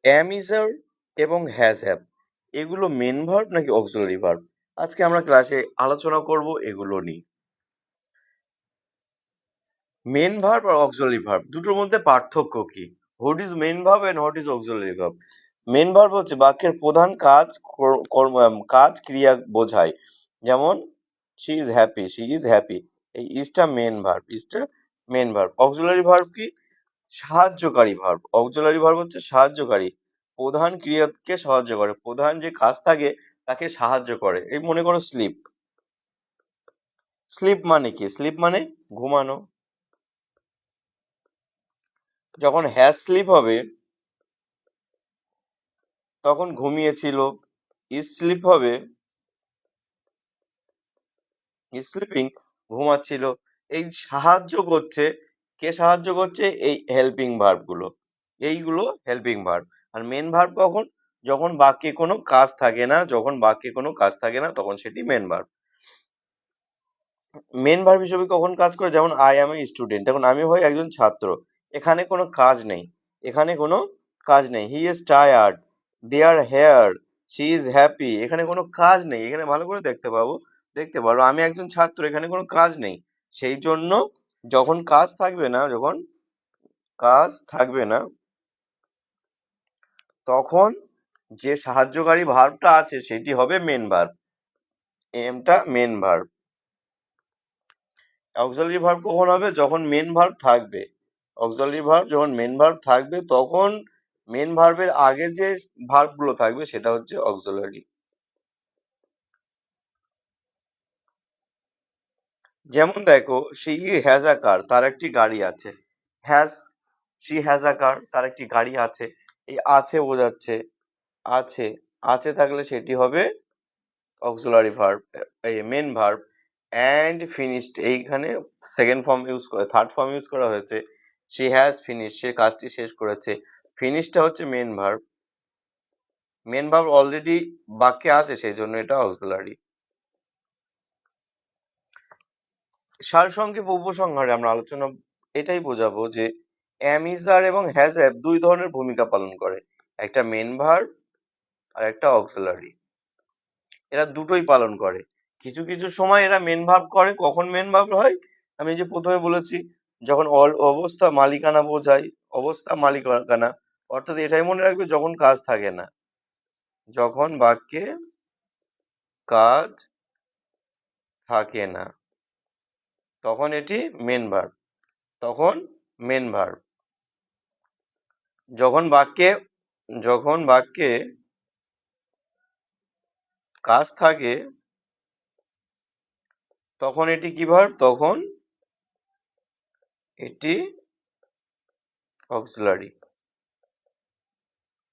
am is are এবং has have এগুলো main verb নাকি অক্সিলারি ভার্ব? আজকে আমরা ক্লাসে আলোচনা করব এগুলো নিয়ে। মেন ভার্ব আর অক্সিলারি ভার্ব দুটোর মধ্যে পার্থক্য কি? What is main verb and what is auxiliary verb? Main verb হচ্ছে বাক্যের প্রধান কাজ কাজ ক্রিয়া বোঝায়। যেমন she is happy, she is happy, এই ইজটা মেন ভার্ব, ইজটা মেন ভার্ব। অক্সিলারি ভার্ব কি? সাহায্যকারী ভার্ব। অক্সিলারি ভার্ব হচ্ছে সাহায্যকারী, প্রধান ক্রিয়াকে সাহায্য করে, প্রধান যে কাজ থাকে তাকে সাহায্য করে। এই মনে করো স্লিপ, স্লিপ মানে কি? স্লিপ মানে ঘুমানো। যখন হ্যাজ স্লিপ হবে তখন ঘুমিয়েছিল। ইজ স্লিপ হবে, ইজ স্লিপিং, ঘুমাচ্ছিল। এই সাহায্য করছে, কে সাহায্য করছে? এই হেল্পিং ভার্ব গুলো, এইগুলো হেল্পিং ভার্ব। আর মেন ভার্ব কখন? যখন বাক্যে কোনো কাজ থাকে না, যখন বাক্যে কোনো কাজ থাকে না তখন সেটি মেন ভার্ব। মেন ভার্ব হিসেবে কখন কাজ করে? যেমন আই অ্যাম এ স্টুডেন্ট, এখন আমি হই একজন ছাত্র, এখানে কোনো কাজ নেই, এখানে কোনো কাজ নেই। He is tired, they are here, she is happy, এখানে কোনো কাজ নেই। এখানে ভালো করে দেখতে পারো আমি একজন ছাত্র, এখানে কোনো কাজ নেই। সেই জন্য যখন কাজ থাকবে না, যখন কাজ থাকবে না তখন যে সাহায্যকারী ভার্বটা আছে সেটি হবে মেন ভার্ব, এমটা মেন ভার্ব। অক্সিলারি ভার্ব কখন হবে? যখন মেন ভার্ব থাকবে। অক্সিলারি ভার্ব যখন মেন ভার্ব থাকবে তখন মেন ভার্বের আগে যে ভার্ব গুলো থাকবে সেটা হচ্ছে অক্সিলারি। যেমন দেখো, শি হ্যাজ আ কার, তার একটি গাড়ি আছে। হ্যাজ, শি হ্যাজ আ কার, তার একটি গাড়ি আছে। এই আছে বোঝাচ্ছে, আছে, আছে থাকলে সেটি হবে অক্সিলারি ভার্ব, এই মেন ভার্ব। অ্যান্ড ফিনিশড, এইখানে সেকেন্ড ফর্ম ইউজ করে, থার্ড ফর্ম ইউজ করা হয়েছে। শি হ্যাজ ফিনিশ, সে কাজটি শেষ করেছে। ফিনিশটা হচ্ছে main verb, main verb already বাক্যে আছে সেই জন্য এটা অক্সিলারি। সারসংক্ষেপ উপসংহারে আমরা আলোচনা এটাই বোঝাবো যে am is are এবং has have দুই ধরনের ভূমিকা পালন করে, একটা মেন ভার্ব আর একটা অক্সিলারি। এরা দুটোই পালন করে। কিছু কিছু সময় এরা মেন ভার্ব করে। কখন মেন ভার্ব হয়? আমি যে প্রথমে বলেছি, যখন অবস্থা মালিকানা বোঝায়, অবস্থা মালিকানা, অর্থাৎ এটাই মনে রাখবে যখন কাজ থাকে না, যখন বাক্যে কাজ থাকে না তখন এটি মেন ভার্ব, তখন মেন ভার্ব। যখন বাক্যে কাজ থাকে তখন এটি কি ভার্ব? তখন এটি অক্সিলারি।